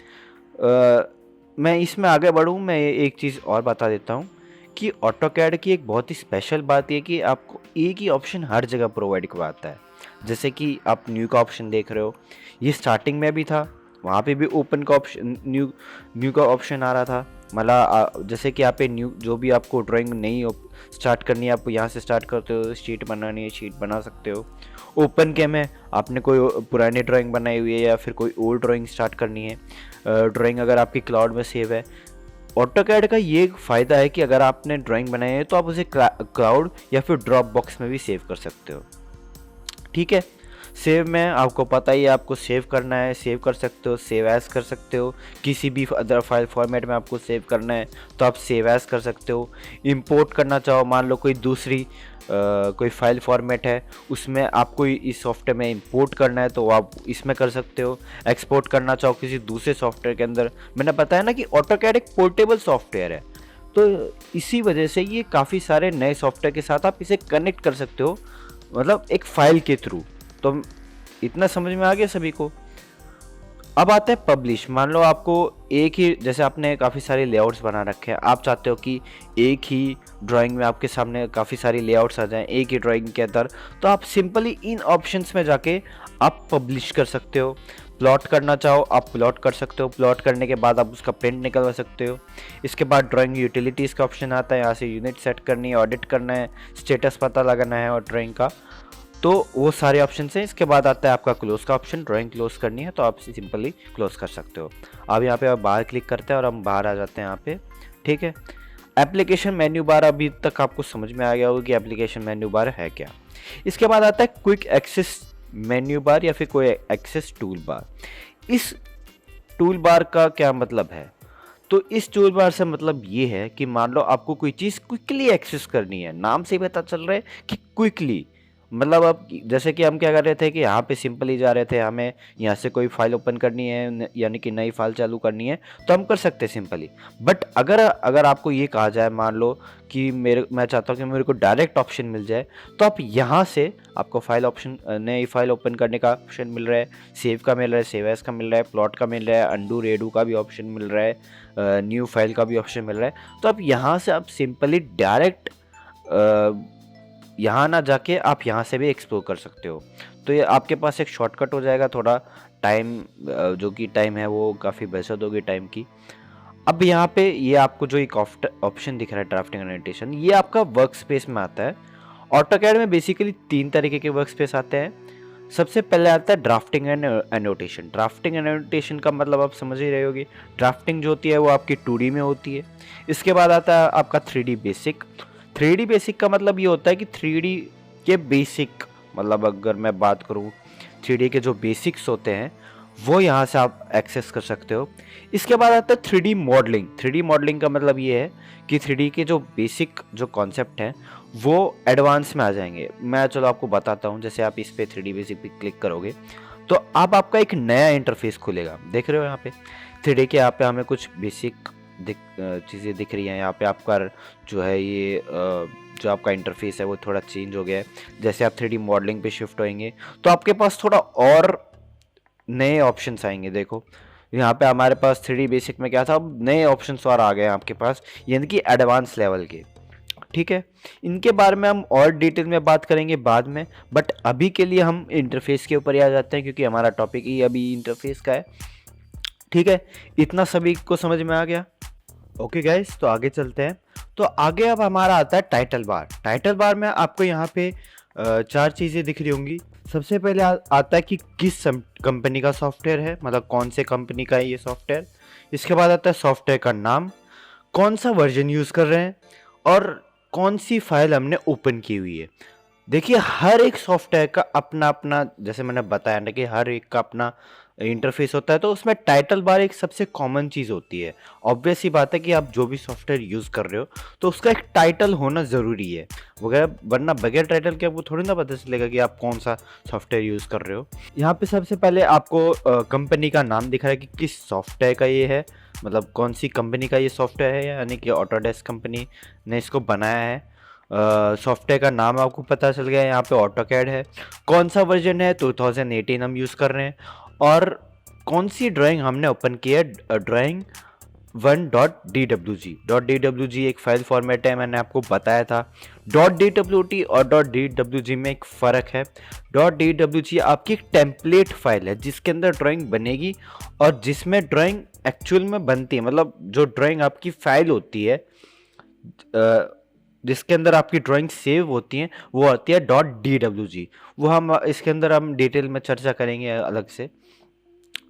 मैं इसमें आगे बढ़ूँ, मैं एक चीज़ और बता देता हूँ कि ऑटोकैड की एक बहुत ही स्पेशल बात ये कि आपको एक ही ऑप्शन हर जगह प्रोवाइड करवाता है। जैसे कि आप न्यू का ऑप्शन देख रहे हो, ये स्टार्टिंग में भी था, वहाँ पे भी ओपन का ऑप्शन, न्यू का ऑप्शन आ रहा था। मतलब जैसे कि यहाँ पे न्यू, जो भी आपको ड्राइंग नई स्टार्ट करनी है आप यहाँ से स्टार्ट करते हो। शीट बनानी है, शीट बना सकते हो। ओपन के में आपने कोई पुरानी ड्राइंग बनाई हुई है या फिर कोई ओल्ड ड्राइंग स्टार्ट करनी है, ड्राइंग अगर आपकी क्लाउड में सेव है। ऑटोकैड का ये फ़ायदा है कि अगर आपने ड्राइंग बनाई है तो आप उसे क्लाउड या फिर ड्रॉप बॉक्स में भी सेव कर सकते हो। ठीक है, सेव में आपको पता ही है, आपको सेव करना है, सेव कर सकते हो, सेव एज कर सकते हो। किसी भी अदर फाइल फॉर्मेट में आपको सेव करना है तो आप सेव एज कर सकते हो। इंपोर्ट करना चाहो, मान लो कोई दूसरी कोई फाइल फॉर्मेट है, उसमें आपको इस सॉफ्टवेयर में इंपोर्ट करना है तो आप इसमें कर सकते हो। एक्सपोर्ट करना चाहो किसी दूसरे सॉफ्टवेयर के अंदर, मैंने बताया ना कि ऑटोकैड एक पोर्टेबल सॉफ्टवेयर है, तो इसी वजह से ये काफ़ी सारे नए सॉफ्टवेयर के साथ आप इसे कनेक्ट कर सकते हो मतलब एक फाइल के थ्रू। तो इतना समझ में आ गया सभी को। अब आता है पब्लिश। मान लो आपको एक ही, जैसे आपने काफ़ी सारे लेआउट्स बना रखे हैं, आप चाहते हो कि एक ही ड्राइंग में आपके सामने काफ़ी सारी लेआउट्स आ जाएं एक ही ड्राइंग के अंदर, तो आप सिंपली इन ऑप्शंस में जाके आप पब्लिश कर सकते हो। प्लॉट करना चाहो आप प्लॉट कर सकते हो, प्लॉट करने के बाद आप उसका प्रिंट निकलवा सकते हो। इसके बाद ड्राइंग यूटिलिटीज़ का ऑप्शन आता है, यहाँ से यूनिट सेट करनी है, ऑडिट करना है, स्टेटस पता लगाना है और ड्राइंग का, तो वो सारे ऑप्शन हैं। इसके बाद आता है आपका क्लोज का ऑप्शन, ड्राइंग क्लोज करनी है तो आप सिंपली क्लोज कर सकते हो। अब यहाँ पे आप बाहर क्लिक करते हैं और हम बाहर आ जाते हैं यहाँ पे, ठीक है। एप्लीकेशन मेन्यू बार, अभी तक आपको समझ में आ गया होगा कि एप्लीकेशन मेन्यू बार है क्या। इसके बाद आता है क्विक एक्सेस मेन्यू बार या फिर कोई एक्सेस टूल बार। इस टूल बार का क्या मतलब है? तो इस टूल बार से मतलब ये है कि मान लो आपको कोई चीज़ क्विकली एक्सेस करनी है, नाम से ही पता चल रहा है कि क्विकली, मतलब अब जैसे कि हम क्या कर रहे थे कि यहाँ पे सिंपली जा रहे थे, हमें यहाँ से कोई फाइल ओपन करनी है यानी कि नई फाइल चालू करनी है तो हम कर सकते हैं सिंपली। बट अगर आपको ये कहा जाए, मान लो कि मैं चाहता हूँ कि मेरे को डायरेक्ट ऑप्शन मिल जाए, तो आप यहाँ से आपको फाइल ऑप्शन, नई फाइल ओपन करने का ऑप्शन मिल रहा है, सेव का मिल रहा है, सेव एज का मिल रहा है, प्लॉट का मिल रहा है, अंडू रेडू का भी ऑप्शन मिल रहा है, न्यू फाइल का भी ऑप्शन मिल रहा है। तो आप यहाँ से आप सिंपली डायरेक्ट यहाँ ना जाके आप यहाँ से भी एक्सप्लोर कर सकते हो। तो ये आपके पास एक शॉर्टकट हो जाएगा, थोड़ा टाइम, जो कि टाइम है वो काफ़ी बचत होगी टाइम की। अब यहाँ पे ये आपको जो एक ऑप्शन दिख रहा है ड्राफ्टिंग एनोटेशन, ये आपका वर्क स्पेस में आता है। ऑटोकैड में बेसिकली 3 तरीके के वर्क स्पेस आते हैं। सबसे पहले आता है drafting and annotation. Drafting annotation का मतलब आप समझ ही रहे होगे, ड्राफ्टिंग जो होती है वो आपकी 2D में होती है। इसके बाद आता है आपका 3D बेसिक। 3D बेसिक का मतलब ये होता है कि 3D के बेसिक, मतलब अगर मैं बात करूँ 3D के जो बेसिक्स होते हैं वो यहाँ से आप एक्सेस कर सकते हो। इसके बाद आता है 3D मॉडलिंग। 3D मॉडलिंग का मतलब ये है कि 3D के जो बेसिक जो कॉन्सेप्ट हैं वो एडवांस में आ जाएंगे। मैं चलो आपको बताता हूँ। जैसे आप इस पे 3D बेसिक पे क्लिक करोगे तो अब आपका एक नया इंटरफेस खुलेगा। देख रहे हो यहाँ पे 3D के, यहाँ पे हमें कुछ बेसिक चीज़ें दिख रही हैं। यहाँ पे आपका जो है ये जो आपका इंटरफेस है वो थोड़ा चेंज हो गया है। जैसे आप 3D मॉडलिंग पे शिफ्ट होएंगे तो आपके पास थोड़ा और नए ऑप्शंस आएंगे। देखो यहाँ पे हमारे पास 3D बेसिक में क्या था, अब नए ऑप्शंस और आ गए हैं आपके पास, यानी कि एडवांस लेवल के, ठीक है। इनके बारे में हम और डिटेल में बात करेंगे बाद में, बट अभी के लिए हम इंटरफेस के ऊपर ही आ जाते हैं क्योंकि हमारा टॉपिक ही अभी इंटरफेस का है, ठीक है। इतना सभी को समझ में आ गया? ओके गाइस, तो आगे चलते हैं। तो आगे अब हमारा आता है टाइटल बार। टाइटल बार में आपको यहाँ पे 4 चीज़ें दिख रही होंगी। सबसे पहले आता है कि किस कंपनी का सॉफ्टवेयर है, मतलब कौन से कंपनी का है ये सॉफ्टवेयर। इसके बाद आता है सॉफ्टवेयर का नाम, कौन सा वर्जन यूज़ कर रहे हैं और कौन सी फाइल हमने ओपन की हुई है। देखिए हर एक सॉफ्टवेयर का अपना अपना, जैसे मैंने बताया ना कि हर एक का अपना इंटरफेस होता है, तो उसमें टाइटल बार एक सबसे कॉमन चीज़ होती है। ऑब्वियस ही बात है कि आप जो भी सॉफ्टवेयर यूज़ कर रहे हो तो उसका एक टाइटल होना ज़रूरी है, वगैरह, वरना बगैर टाइटल के आपको थोड़ी ना पता चलेगा कि आप कौन सा सॉफ्टवेयर यूज़ कर रहे हो। यहाँ पे सबसे पहले आपको कंपनी का नाम दिख रहा है कि किस सॉफ्टवेयर का ये है, मतलब कौन सी कंपनी का ये सॉफ्टवेयर है, यानी कि ऑटोडेस्क कंपनी ने इसको बनाया है। सॉफ्टवेयर का नाम आपको पता चल गया, यहाँ पे ऑटोकैड है, कौन सा वर्जन है 2018 हम यूज़ कर रहे हैं, और कौन सी ड्राइंग हमने ओपन की है, ड्राइंग 1.dwg। .dwg एक फाइल फॉर्मेट है, मैंने आपको बताया था। .dwt और .dwg में एक फ़र्क है। .dwg आपकी एक टेम्पलेट फाइल है जिसके अंदर ड्राइंग बनेगी और जिसमें ड्राइंग एक्चुअल में बनती है, मतलब जो ड्राइंग आपकी फाइल होती है जिसके अंदर आपकी ड्राइंग सेव होती हैं वो आती है .dwg। वो हम इसके अंदर हम डिटेल में चर्चा करेंगे अलग से,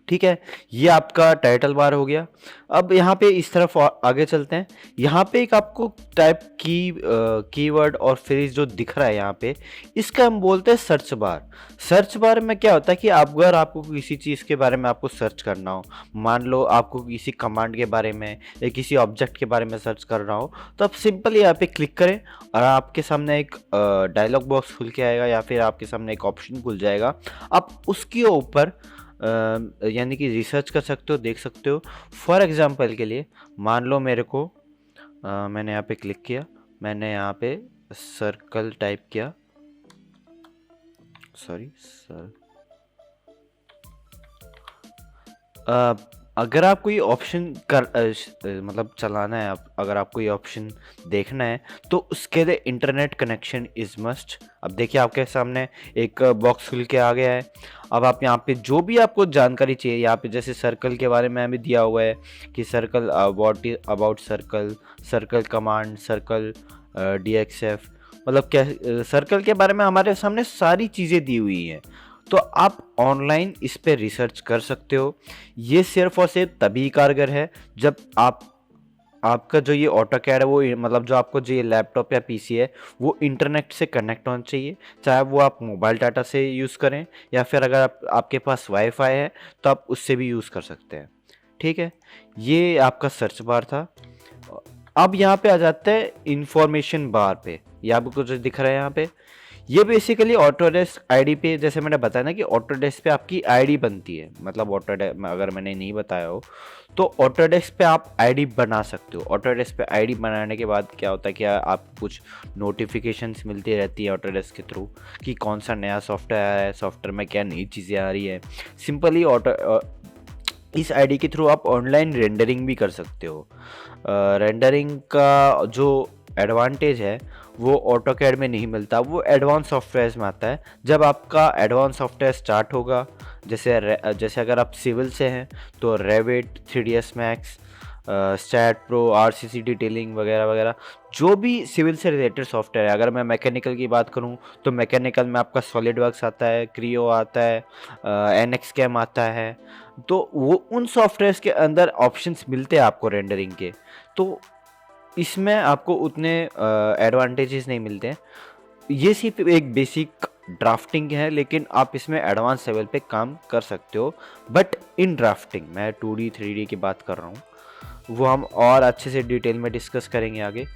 ठीक है। ये आपका टाइटल बार हो गया। अब यहाँ पे इस तरफ आगे चलते हैं। यहाँ पे एक आपको टाइप कीवर्ड और फ्रेज जो दिख रहा है यहाँ पे, इसका हम बोलते हैं सर्च बार। सर्च बार में क्या होता है कि अगर आपको किसी चीज़ के बारे में आपको सर्च करना हो, मान लो आपको किसी कमांड के बारे में या किसी ऑब्जेक्ट के बारे में सर्च करना हो, तो आप सिंपली यहाँ पे क्लिक करें और आपके सामने एक डायलॉग बॉक्स खुल के आएगा या फिर आपके सामने एक ऑप्शन खुल जाएगा। आप उसके ऊपर यानी कि रिसर्च कर सकते हो, देख सकते हो। फॉर एग्जांपल के लिए मान लो मेरे को मैंने यहाँ पे क्लिक किया, मैंने यहाँ पे सर्कल टाइप किया, सॉरी सर, अगर आपको ये ऑप्शन मतलब चलाना है, अगर आपको ये ऑप्शन देखना है तो उसके लिए इंटरनेट कनेक्शन इज़ मस्ट। अब देखिए आपके सामने एक बॉक्स खुल के आ गया है। अब आप यहाँ पे जो भी आपको जानकारी चाहिए, यहाँ पे जैसे सर्कल के बारे में हमें दिया हुआ है कि circle what is about circle, circle command, circle DXF, मतलब क्या सर्कल के बारे में हमारे सामने सारी चीज़ें दी हुई हैं। तो आप ऑनलाइन इस पे रिसर्च कर सकते हो। ये सिर्फ और सिर्फ तभी कारगर है जब आपका जो ये ऑटोकैड है वो मतलब जो आपको जो ये लैपटॉप या पीसी है वो इंटरनेट से कनेक्ट होना चाहिए, चाहे वो आप मोबाइल डाटा से यूज़ करें या फिर अगर आपके पास वाईफाई है तो आप उससे भी यूज़ कर सकते हैं। ठीक है, ये आपका सर्च बार था। अब यहाँ पे आ जाते हैं इंफॉर्मेशन बार पे। ये आपको जो दिख रहा है यहाँ पे, ये बेसिकली ऑटोडेस्क आईडी पे, जैसे मैंने बताया ना कि ऑटोडेस्क पे आपकी आईडी बनती है, मतलब ऑटोडेस्क अगर मैंने नहीं बताया हो तो ऑटोडेस्क पे आप आईडी बना सकते हो। ऑटोडेस्क पे आईडी बनाने के बाद क्या होता है कि आपको कुछ नोटिफिकेशंस मिलती रहती है ऑटोडेस्क के थ्रू कि कौन सा नया सॉफ्टवेयर आया है, सॉफ्टवेयर में क्या नई चीज़ें आ रही है। सिंपली इस आईडी के थ्रू आप ऑनलाइन रेंडरिंग भी कर सकते हो। रेंडरिंग का जो एडवांटेज है वो ऑटोकैड में नहीं मिलता, वो एडवांस सॉफ्टवेयर में आता है। जब आपका एडवांस सॉफ्टवेयर स्टार्ट होगा, जैसे अगर आप सिविल से हैं तो Revit, 3ds max, Staad Pro, RCC detailing वगैरह वगैरह, जो भी सिविल से रिलेटेड सॉफ्टवेयर है। अगर मैं मैकेनिकल की बात करूं तो मैकेनिकल में आपका सॉलिड वर्क्स आता है, क्रियो आता है, NXCAM आता है। तो वो उन सॉफ्टवेयर्स के अंदर ऑप्शंस मिलते हैं आपको रेंडरिंग के, तो इसमें आपको उतने एडवांटेजेस नहीं मिलते हैं। ये सिर्फ एक बेसिक ड्राफ्टिंग है, लेकिन आप इसमें एडवांस लेवल पे काम कर सकते हो। बट इन ड्राफ्टिंग, मैं 2D 3D की बात कर रहा हूँ, वो हम और अच्छे से डिटेल में डिस्कस करेंगे आगे।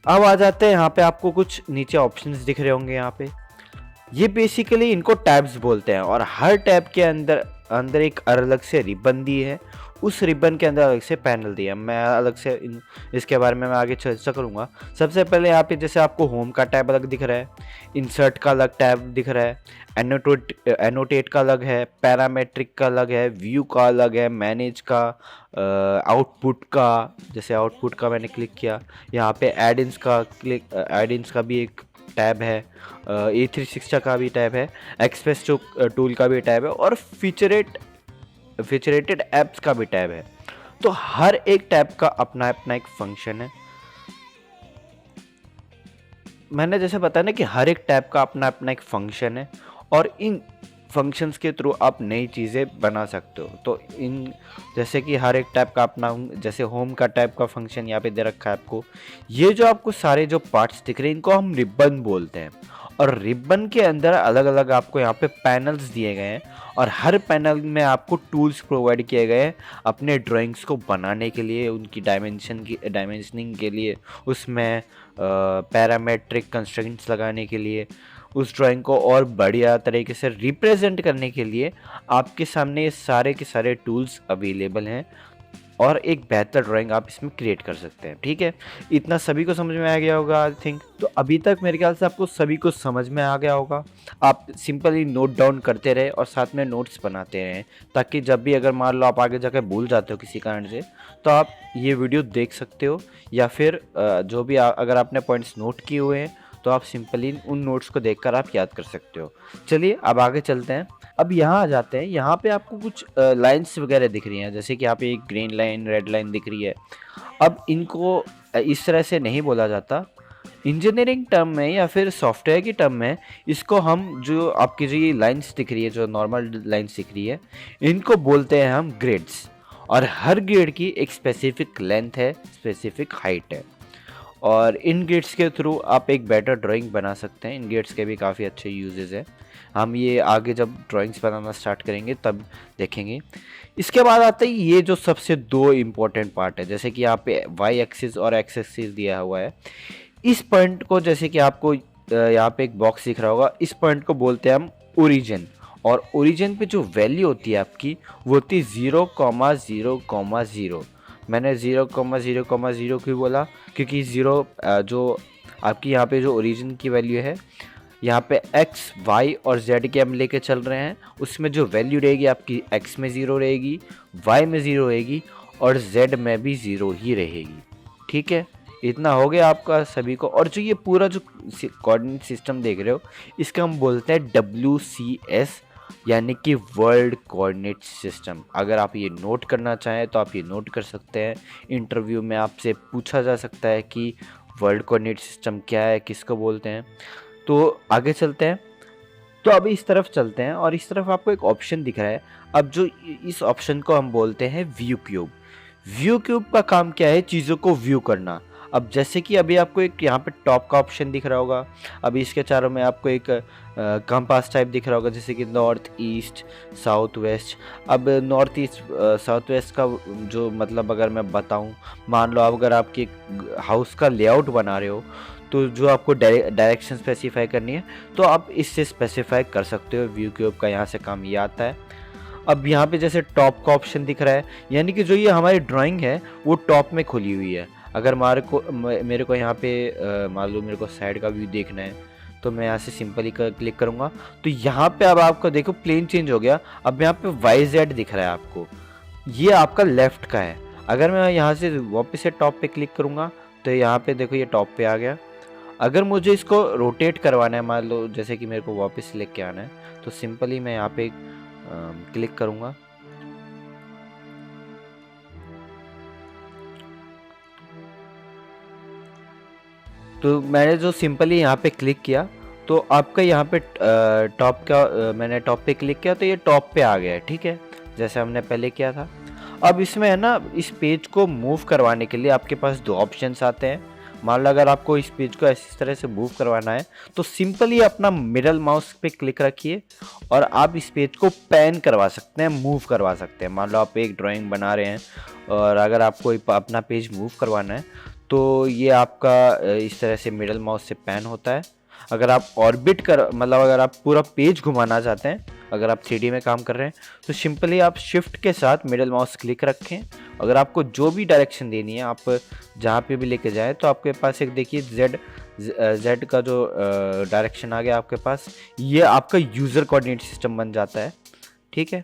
अब आ जाते हैं यहाँ पे, आपको कुछ नीचे ऑप्शंस दिख रहे होंगे यहाँ पे। ये बेसिकली इनको टैब्स बोलते हैं और हर टैब के अंदर अंदर एक अलग से रिबन दी है, उस रिबन के अंदर अलग से पैनल दिया। मैं अलग से इसके बारे में मैं आगे चर्चा करूँगा। सबसे पहले यहाँ पे जैसे आपको होम का टैब अलग दिख रहा है, इंसर्ट का अलग टैब दिख रहा है, एनोटेट का अलग है, पैरामेट्रिक का अलग है, व्यू का अलग है, मैनेज का, आउटपुट का, जैसे आउटपुट का मैंने क्लिक किया, यहाँ पे एडिंस का भी एक टैब है, A360 का भी टैब है, एक्सप्रेस टूल का भी टैब है और फीचरेटेड ऐप्स का भी टैब है। तो हर एक टैब का अपना अपना एक फंक्शन है। मैंने जैसे बताया ना कि हर एक टैब का अपना अपना एक फंक्शन है और इन फंक्शंस के थ्रू आप नई चीज़ें बना सकते हो। तो इन जैसे कि हर एक टैब का अपना, जैसे होम का टैब का फंक्शन यहाँ पे दे रखा है आपको। ये जो आपको सारे जो पार्ट्स दिख रहे हैं इनको हम रिबन बोलते हैं और रिबन के अंदर अलग अलग आपको यहाँ पे पैनल्स दिए गए हैं और हर पैनल में आपको टूल्स प्रोवाइड किए गए हैं अपने ड्राइंग्स को बनाने के लिए, उनकी डायमेंशनिंग के लिए, उसमें पैरामेट्रिक कंस्ट्रेंट्स लगाने के लिए, उस ड्राइंग को और बढ़िया तरीके से रिप्रेजेंट करने के लिए आपके सामने ये सारे के सारे टूल्स अवेलेबल हैं और एक बेहतर ड्राइंग आप इसमें क्रिएट कर सकते हैं। ठीक है, इतना सभी को समझ में आ गया होगा आई थिंक। तो अभी तक मेरे ख्याल से आपको सभी को समझ में आ गया होगा। आप सिंपली नोट डाउन करते रहे और साथ में नोट्स बनाते रहें, ताकि जब भी अगर मान लो आप आगे जाकर भूल जाते हो किसी कारण से तो आप ये वीडियो देख सकते हो, या फिर जो भी अगर आपने पॉइंट्स नोट किए हुए हैं तो आप सिंपली उन नोट्स को देखकर आप याद कर सकते हो। चलिए अब आगे चलते हैं। अब यहाँ आ जाते हैं, यहाँ पे आपको कुछ लाइंस वगैरह दिख रही हैं, जैसे कि यहाँ पे एक ग्रीन लाइन, रेड लाइन दिख रही है। अब इनको इस तरह से नहीं बोला जाता इंजीनियरिंग टर्म में या फिर सॉफ्टवेयर की टर्म में। इसको हम, जो आपकी जो ये लाइंस दिख रही है, जो नॉर्मल लाइंस दिख रही है, इनको बोलते हैं हम ग्रेड्स। और हर ग्रेड की एक स्पेसिफिक लेंथ है, स्पेसिफिक हाइट है और इन ग्रेड्स के थ्रू आप एक बेटर ड्राइंग बना सकते हैं। इन ग्रेड्स के भी काफ़ी अच्छे यूजेस हैं, हम ये आगे जब ड्राइंग्स बनाना स्टार्ट करेंगे तब देखेंगे। इसके बाद आता है ये जो सबसे दो इम्पोर्टेंट पार्ट है, जैसे कि यहाँ पे वाई एक्सिस और एक्स एक्सिस दिया हुआ है। इस पॉइंट को, जैसे कि आपको यहाँ पे एक बॉक्स दिख रहा होगा, इस पॉइंट को बोलते हैं हम ओरिजिन। और ओरिजिन पे जो वैल्यू होती है आपकी वो होती है 0,0,0। मैंने 0,0,0 क्यों बोला, क्योंकि 0 जो आपकी यहाँ पे जो ओरिजिन की वैल्यू है यहाँ पे एक्स वाई और जेड के हम लेके चल रहे हैं, उसमें जो वैल्यू रहेगी आपकी एक्स में 0 रहेगी, वाई में 0 रहेगी और जेड में भी 0 ही रहेगी। ठीक है, इतना हो गया आपका सभी को। और जो ये पूरा जो कोऑर्डिनेट सिस्टम देख रहे हो, इसका हम बोलते हैं WCS, यानी कि वर्ल्ड कोऑर्डिनेट सिस्टम। अगर आप ये नोट करना चाहें तो आप ये नोट कर सकते हैं। इंटरव्यू में आपसे पूछा जा सकता है कि वर्ल्ड कोऑर्डिनेट सिस्टम क्या है, किसको बोलते हैं। तो आगे चलते हैं। तो अभी इस तरफ चलते हैं और इस तरफ आपको एक ऑप्शन दिख रहा है। अब जो इस ऑप्शन को हम बोलते हैं व्यू क्यूब। व्यू क्यूब का काम क्या है? चीज़ों को व्यू करना। अब जैसे कि अभी आपको एक यहाँ पे टॉप का ऑप्शन दिख रहा होगा, अभी इसके चारों में आपको एक कंपास टाइप दिख रहा होगा, जैसे कि नॉर्थ ईस्ट साउथ वेस्ट। अब नॉर्थ ईस्ट साउथ वेस्ट का जो मतलब अगर मैं बताऊं, मान लो आप अगर आपके हाउस का लेआउट बना रहे हो, तो जो आपको डायरेक्शन स्पेसिफाई करनी है तो आप इससे स्पेसिफाई कर सकते हो। व्यू क्यूब का यहाँ से काम ये आता है। अब यहाँ पे जैसे टॉप का ऑप्शन दिख रहा है, यानी कि जो ये हमारी ड्राइंग है वो टॉप में खुली हुई है। अगर मेरे को यहाँ पे मान लो मेरे को साइड का व्यू देखना है, तो मैं यहाँ से सिंपली क्लिक करूँगा तो यहाँ पे अब आपको देखो प्लेन चेंज हो गया। अब यहाँ पे YZ दिख रहा है आपको, ये आपका लेफ्ट का है। अगर मैं यहाँ से वापस से टॉप पे क्लिक करूँगा तो यहाँ पे देखो ये टॉप पे आ गया। अगर मुझे इसको रोटेट करवाना है, मान लो जैसे कि मेरे को वापस लेके आना है, तो सिंपली मैं यहाँ पे क्लिक करूँगा। तो मैंने जो सिंपली यहाँ पे क्लिक किया तो आपका यहाँ पे टॉप का मैंने टॉप पे क्लिक किया तो ये टॉप पे आ गया है। ठीक है, जैसे हमने पहले किया था। अब इसमें है ना, इस पेज को मूव करवाने के लिए आपके पास दो ऑप्शंस आते हैं। मान लो अगर आपको इस पेज को इस तरह से मूव करवाना है तो सिंपली अपना मिडल माउस पे क्लिक रखिए और आप इस पेज को पैन करवा सकते हैं, मूव करवा सकते हैं। मान लो आप एक ड्राइंग बना रहे हैं और अगर आपको अपना पेज मूव करवाना है तो ये आपका इस तरह से मिडल माउस से पैन होता है। अगर आप ऑर्बिट कर मतलब अगर आप पूरा पेज घुमाना चाहते हैं, अगर आप 3D में काम कर रहे हैं तो सिंपली आप शिफ्ट के साथ मिडल माउस क्लिक रखें। अगर आपको जो भी डायरेक्शन देनी है, आप जहाँ पे भी लेके जाएं, तो आपके पास एक देखिए जेड का जो डायरेक्शन आ गया आपके पास, ये आपका यूज़र कोऑर्डिनेट सिस्टम बन जाता है। ठीक है,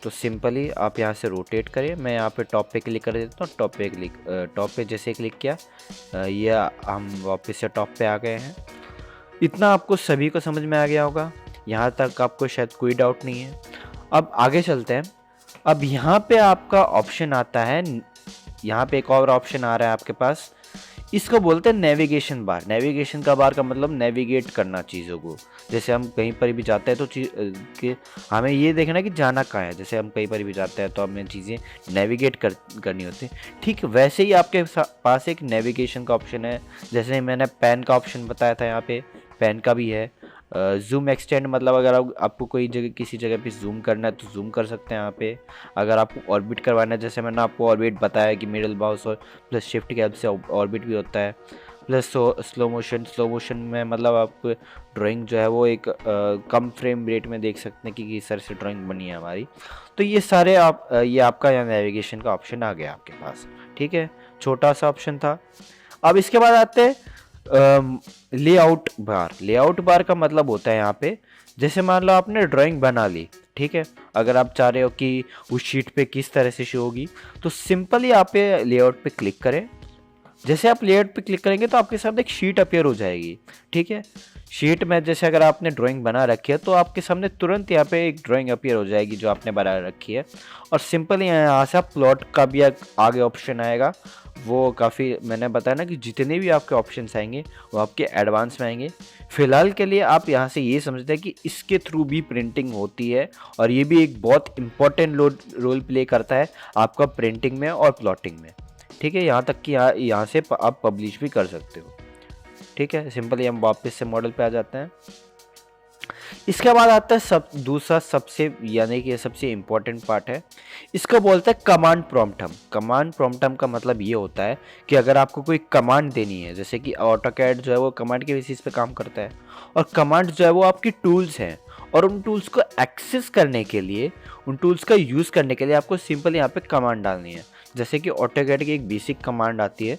तो सिंपली आप यहाँ से रोटेट करें। मैं यहाँ पे टॉप पे क्लिक कर देता हूँ। टॉप पे जैसे क्लिक किया ये हम वापस से टॉप पे आ गए हैं। इतना आपको सभी को समझ में आ गया होगा, यहाँ तक आपको शायद कोई डाउट नहीं है। अब आगे चलते हैं। अब यहाँ पे आपका ऑप्शन आता है, यहाँ पे एक और ऑप्शन आ रहा है आपके पास, इसको बोलते हैं नेविगेशन बार। नेविगेशन का बार का मतलब नेविगेट करना चीज़ों को। जैसे हम कहीं पर भी जाते हैं तो कि हमें ये देखना है कि जाना कहाँ है। जैसे हम कहीं पर भी जाते हैं तो हमें चीज़ें नेविगेट करनी होती हैं। ठीक वैसे ही आपके पास एक नेविगेशन का ऑप्शन है। जैसे मैंने पेन का ऑप्शन बताया था, यहाँ पे पेन का भी है। जूम एक्सटेंड मतलब अगर आपको कोई जगह किसी जगह पे जूम करना है तो जूम कर सकते हैं यहाँ पे। अगर आपको ऑर्बिट करवाना है, जैसे मैंने आपको ऑर्बिट बताया कि मिडल माउस और प्लस शिफ्ट की हेल्प से ऑर्बिट भी होता है। प्लस स्लो मोशन में मतलब आप ड्राइंग जो है वो एक कम फ्रेम रेट में देख सकते हैं कि किस तरह से ड्राइंग बनी है हमारी। तो ये सारे ये आपका यहाँ नेविगेशन का ऑप्शन आ गया आपके पास। ठीक है, छोटा सा ऑप्शन था। अब इसके बाद आते हैं लेआउट बार। लेआउट बार का मतलब होता है यहाँ पे, जैसे मान लो आपने ड्राइंग बना ली, ठीक है, अगर आप चाह रहे हो कि उस शीट पे किस तरह से शो होगी तो सिंपली आप ये लेआउट पे क्लिक करें। जैसे आप लेआउट पे क्लिक करेंगे तो आपके सामने एक शीट अपीयर हो जाएगी। ठीक है, शीट में जैसे अगर आपने ड्राइंग बना रखी है तो आपके सामने तुरंत यहाँ पे एक ड्राइंग अपीयर हो जाएगी जो आपने बना रखी है। और सिंपली यहाँ से आप प्लॉट का भी आगे ऑप्शन आएगा। वो काफ़ी, मैंने बताया ना कि जितने भी आपके ऑप्शंस आएंगे वो आपके एडवांस में आएंगे। फ़िलहाल के लिए आप यहाँ से ये समझते हैं कि इसके थ्रू भी प्रिंटिंग होती है और ये भी एक बहुत इंपॉर्टेंट रोल प्ले करता है आपका प्रिंटिंग में और प्लॉटिंग में। ठीक है, यहाँ तक कि यहाँ से आप पब्लिश भी कर सकते हो। ठीक है, सिंपली हम वापस से मॉडल पे आ जाते हैं। इसके बाद आता है दूसरा सबसे यानी कि सबसे इम्पोर्टेंट पार्ट है, इसको बोलते हैं कमांड प्रॉम्प्ट। कमांड प्रॉम्प्ट का मतलब ये होता है कि अगर आपको कोई कमांड देनी है, जैसे कि ऑटोकैड जो है वो कमांड के बेसिस पे काम करता है और कमांड जो है वो आपकी टूल्स हैं और उन टूल्स को एक्सेस करने के लिए, उन टूल्स का यूज़ करने के लिए आपको सिंपल यहाँ पे कमांड डालनी है। जैसे कि ऑटोकैड की एक बेसिक कमांड आती है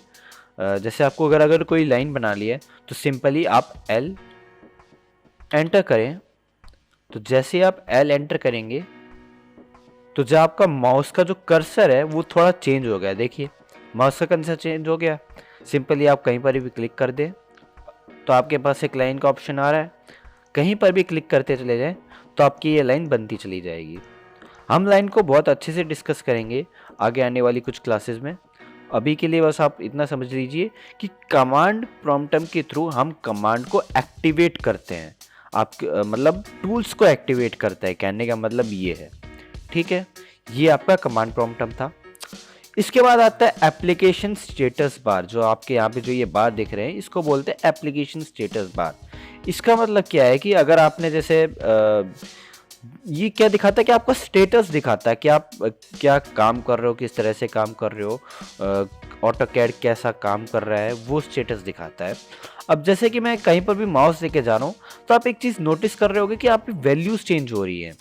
जैसे आपको अगर कोई लाइन बना ली है तो सिंपली आप एल एंटर करें। तो जैसे ही आप एल एंटर करेंगे तो जो आपका माउस का जो कर्सर है वो थोड़ा चेंज हो गया। देखिए माउस का कर्सर चेंज हो गया। सिंपली आप कहीं पर भी क्लिक कर दें तो आपके पास एक लाइन का ऑप्शन आ रहा है, कहीं पर भी क्लिक करते चले जाएं तो आपकी ये लाइन बनती चली जाएगी। हम लाइन को बहुत अच्छे से डिस्कस करेंगे आगे आने वाली कुछ क्लासेस में। अभी के लिए बस आप इतना समझ लीजिए कि कमांड प्रॉम्प्ट के थ्रू हम कमांड को एक्टिवेट करते हैं। आप मतलब टूल्स को एक्टिवेट करता है, कहने का मतलब ये है। ठीक है, ये आपका कमांड प्रॉम्प्ट था। इसके बाद आता है एप्लीकेशन स्टेटस बार। जो आपके यहाँ पे जो ये बार दिख रहे हैं इसको बोलते हैं एप्लीकेशन स्टेटस बार। इसका मतलब क्या है कि अगर आपने जैसे ये क्या दिखाता है कि आपका स्टेटस दिखाता है कि आप क्या काम कर रहे हो, किस तरह से काम कर रहे हो, ऑटोकैड कैसा काम कर रहा है, वो स्टेटस दिखाता है। अब जैसे कि मैं कहीं पर भी माउस लेके जा रहा हूँ तो आप एक चीज़ नोटिस कर रहे होगे कि आपकी वैल्यूज चेंज हो रही है।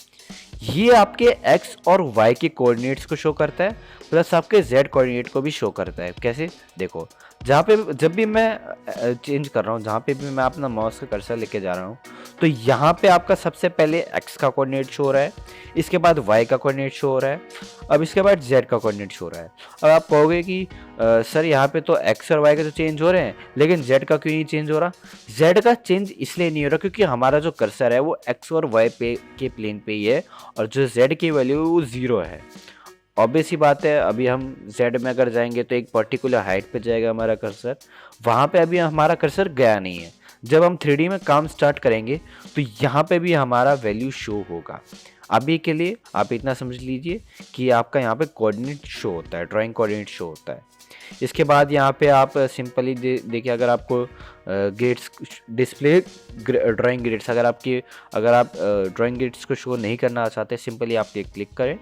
ये आपके एक्स और वाई के कोऑर्डिनेट्स को शो करता है, प्लस आपके जेड कोऑर्डिनेट को भी शो करता है। कैसे? देखो, जहाँ पे जब भी मैं चेंज कर रहा हूँ, जहाँ पे भी मैं अपना माउस का कर्सर लेके जा रहा हूँ तो यहाँ पे आपका सबसे पहले एक्स का कोऑर्डिनेट शो हो रहा है, इसके बाद वाई का कोऑर्डिनेट शो हो रहा है, अब इसके बाद जेड का कोऑर्डिनेट शो हो रहा है। अब आप कहोगे कि सर यहाँ पे तो एक्स और वाई का तो चेंज हो रहे हैं लेकिन जेड का क्यों नहीं चेंज हो रहा? जेड का चेंज इसलिए नहीं हो रहा क्योंकि हमारा जो कर्सर है वो एक्स और वाई पे के प्लेन पे ही है और जो जेड की वैल्यू वो 0 है। ऑब्वियस ही बात है, अभी हम जेड में अगर जाएंगे तो एक पर्टिकुलर हाइट पे जाएगा हमारा कर्सर, वहाँ पे अभी हमारा कर्सर गया नहीं है। जब हम 3D में काम स्टार्ट करेंगे तो यहाँ पे भी हमारा वैल्यू शो होगा। अभी के लिए आप इतना समझ लीजिए कि आपका यहाँ पे कोऑर्डिनेट शो होता है, ड्राइंग कोऑर्डिनेट शो होता है। इसके बाद यहाँ पे आप सिंपली देखिए, अगर आपको ग्रेड्स डिस्प्ले ड्राइंग ग्रेड्स अगर आप ड्राइंग ग्रेड्स को शो नहीं करना चाहते, सिंपली आप ये क्लिक करें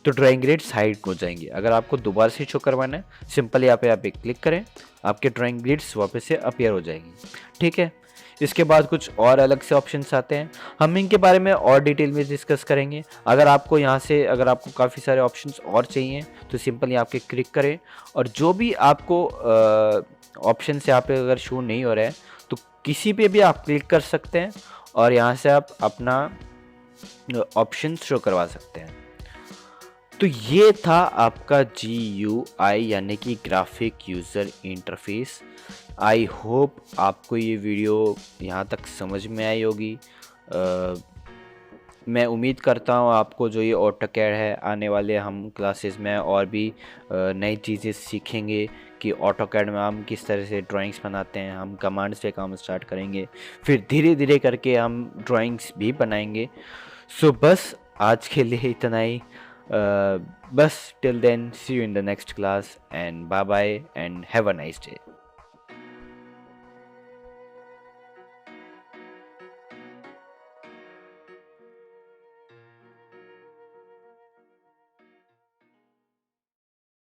तो ड्राइंग ग्रेड्स हाइड हो जाएंगे। अगर आपको दोबारा से शो करवाना है सिंपली यहाँ पे क्लिक करें, आपके ड्राइंग ग्रेड्स वापस से अपीयर हो जाएंगी। ठीक है, इसके बाद कुछ और अलग से ऑप्शंस आते हैं, हम इनके बारे में और डिटेल में डिस्कस करेंगे। अगर आपको काफ़ी सारे ऑप्शंस और चाहिए तो सिंपली आपके क्लिक करें और जो भी आपको ऑप्शन यहाँ पे अगर शो नहीं हो रहा है तो किसी पे भी आप क्लिक कर सकते हैं और यहाँ से आप अपना ऑप्शन शो करवा सकते हैं। तो ये था आपका GUI यानी कि graphic user interface. I hope आपको ये वीडियो यहाँ तक समझ में आई होगी। मैं उम्मीद करता हूँ आपको जो ये ऑटोकैड है, आने वाले हम क्लासेस में और भी नई चीज़ें सीखेंगे कि ऑटोकैड में हम किस तरह से ड्राइंग्स बनाते हैं। हम कमांड्स पे काम स्टार्ट करेंगे, फिर धीरे धीरे करके हम ड्राइंग्स भी बनाएंगे। सो बस आज के लिए इतना ही। बस till then, see you in the next class and bye bye and have a nice day.